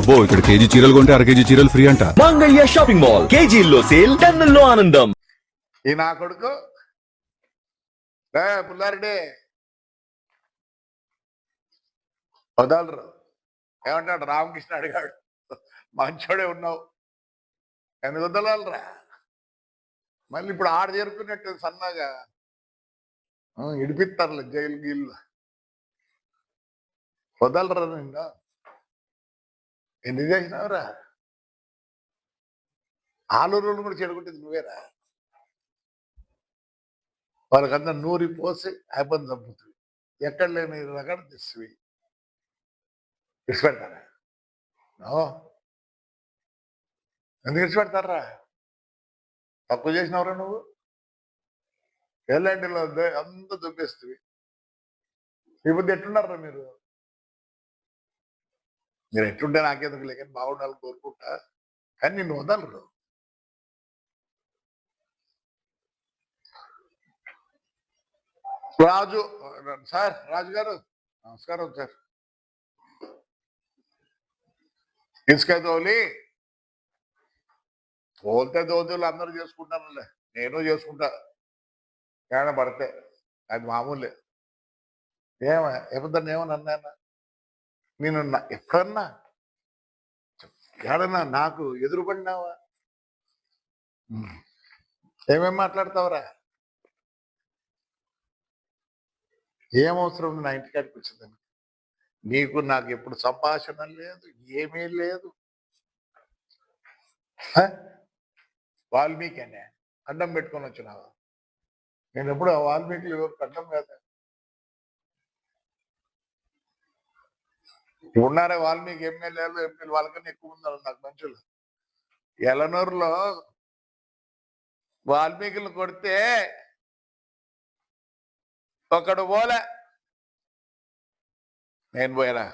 అబ్బో ఇక్కడ కేజీ చీరలు కొంటే అర కేజీ చీరలు ఫ్రీ అంట. మంగళ్య షాపింగ్ మాల్, కేజీల్లో సేల్, టన్నుల్లో ఆనందం. ఈ నా కొడుకు పుల్లారెడ్డి వదలరు. ఏమంటాడు రామకృష్ణ అడిగాడు, మంచోడే ఉన్నావు ఎందుకు వదలరా? మళ్ళీ ఇప్పుడు ఆడ చేరుకున్నట్టు సన్నగా ఇడిపిస్తారులే జైలు గీళ్ళు. వదలరా నిండా ఎన్ని చేసినావురా? ఆలూరులు కూడా చెడుకుంటుంది నువ్వేరా. వాళ్ళకంతా నూరి పోసి అయిపోయింది చంపుతుంది. ఎక్కడ లేని రకం తెస్తువి విడిచిపెడతారా? ఎందుకు విడిచిపెడతారా? తక్కువ చేసినవరా నువ్వు? ఎలాంటిలో అంతా దుబ్బేస్తుంది. ఇప్పుడు ఎట్టున్నారా మీరు? మీరు ఎట్లుంటే నాకెందుకు లేక బాగుండాలని కోరుకుంటా, కానీ నిన్ను వదలరు. రాజు సార్, రాజు గారు నమస్కారం సార్. ఇసుక తోలితే దోతులు అందరూ చేసుకుంటానులే, నేను చేసుకుంటా ఏమైనా పడితే, అది మామూలే. ఎప్పుడన్నా ఏమన్నా నేను ఎప్పుడన్నా ఏడన్నా నాకు ఎదురుపడినావా? ఏమేం మాట్లాడతావురా? ఏమవసరం నా ఇంటికాడికి వచ్చిందని? నీకు నాకు ఎప్పుడు సంభాషణ లేదు, ఏమీ లేదు. వాల్మీకి అనే అడ్డం పెట్టుకొని వచ్చినావా? నేను ఎప్పుడు ఆ వాల్మీకులు ఎవరికి అడ్డం కాదా? ఉన్నారే వాల్మీకి ఎమ్మెల్యేలు ఎంపీలు, వాళ్ళకన్నా ఎక్కువ ఉన్నారు నాకు మనుషులు. ఎలనూరులో వాల్మీకులు కొడితే ఒకడు పోలే, నేను పోయినా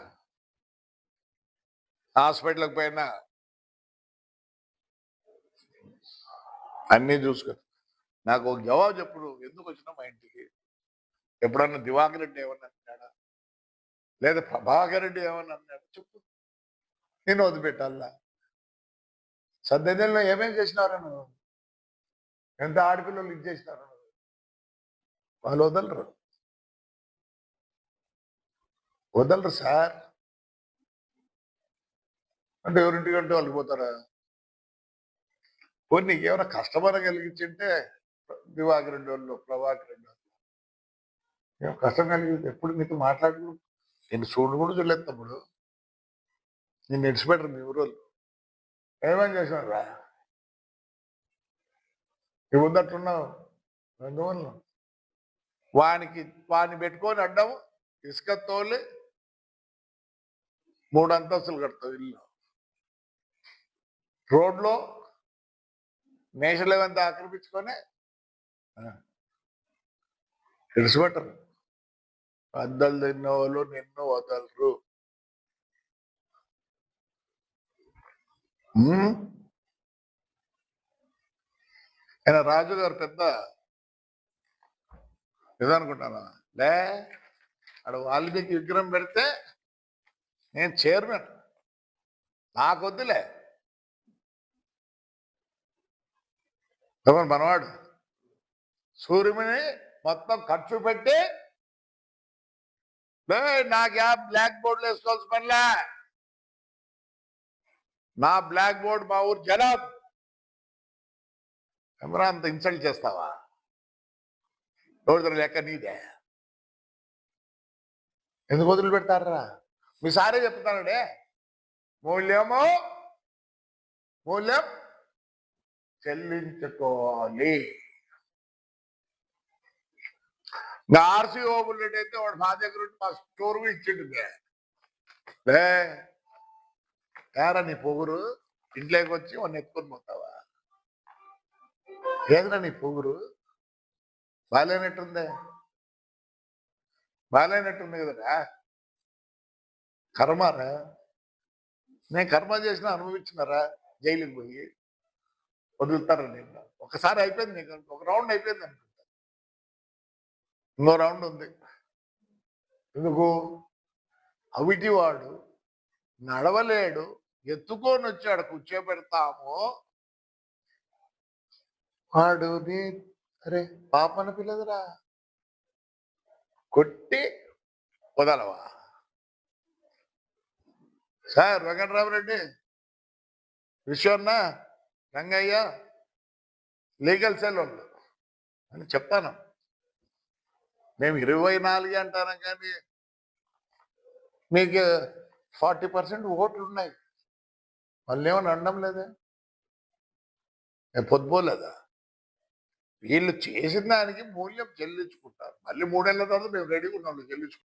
హాస్పిటల్కి పోయినా అన్నీ చూసుకో. నాకు ఒక జవాబు చెప్పుడు, ఎందుకు వచ్చినా మా ఇంటికి? ఎప్పుడన్నా దివాకర్ రెడ్డి ఏమన్నా అన్నాడా, లేదా ప్రభాకర్ రెడ్డి ఏమన్నా అన్నాడు? చెప్పు, నేను వదిలిపెట్టాలా? సద్దెల్లో ఏమేం చేసినారా నువ్వు? ఎంత ఆడపిల్లలు ఇది చేసినారు? వాళ్ళు వదలరు సార్. అంటే ఎవరింటికంటే వాళ్ళు పోతారా? పోనీ నీకు ఏమైనా కష్టమని కలిగించింటే దివాకర్ రెడ్డి వాళ్ళు, ప్రభాకర్ రెడ్డి వాళ్ళు కష్టం కలిగి ఎప్పుడు నీకు మాట్లాడు. నేను చూడు కూడా చూడలేదు తమ్ముడు, నేను విడిచిపెట్టరు మీ ఊరోళ్ళు. ఏమేం చేసినారు రా? నీ ముందట్లున్నావు అందువల్ల వాడిని పెట్టుకొని అడ్డము ఇసుక తోలి 3 అంతస్తులు కడతావు ఇల్లు. రోడ్లో నేషనల్ అంతా ఆక్రమించుకొని విడిచిపెట్టరు. అద్దలు తిన్న వాళ్ళు నిన్ను వదలరు. ఆయన రాజు గారు పెద్ద ఇదనుకుంటాను లే. అక్కడ వాల్మీకి విగ్రహం పెడితే నేను చైర్మన్, నాకొద్దులే. ఎవరు మనవాడు సూర్యుని మొత్తం ఖర్చు పెట్టి నాకు బ్లాక్ బోర్డులు వేసుకోవాల్సి పనిలే. నా బ్లాక్ బోర్డు మా ఊరు జనం. ఎవరా అంత ఇన్సల్ట్ చేస్తావా? రోజు లెక్క నీదే. ఎందుకు వదిలిపెడతారా? మీ సారే చెప్తానండే, మూల్యం చెల్లించుకోవాలి. ఇంకా ఆర్సీ ఓబుల్ రెడ్డి అయితే వాడు మా దగ్గర ఉండి మా స్టోర్ కూడా ఇచ్చిండు. ఏరా నీ పొగురు? ఇంట్లోకి వచ్చి వాడిని ఎత్తుకొని పోతావా? ఏదరా నీ పొగురు? బాగాలేనట్టుంది కదరా. కర్మారా? నేను కర్మ చేసిన అనుభవించినారా? జైలుకి పోయి వదులుతారా? నేను ఒకసారి అయిపోయింది, నీకు ఒక రౌండ్ అయిపోయింది అనుకుంటా, ఇంకో రౌండ్ ఉంది. ఎందుకు? అవిటి వాడు నడవలేడు, ఎత్తుకొని వచ్చాడు కూర్చోబెడతాము. వాడు నీ అరే పాపన పిల్లదురా కొట్టి వదలవా sir Venkataramareddy, Vishwanna, Rangaiah, legal cell వాళ్ళు అని చెప్తాను. మేము 24 అంటాను కానీ మీకు 40% ఓట్లు ఉన్నాయి. వాళ్ళు ఏమని అనడం లేదే, పొద్దుపోలేదా? వీళ్ళు చేసిన దానికి మూల్యం చెల్లించుకుంటారు. మళ్ళీ 3 ఏళ్ళ తర్వాత మేము రెడీగా ఉన్నాం చెల్లించుకుంటాం.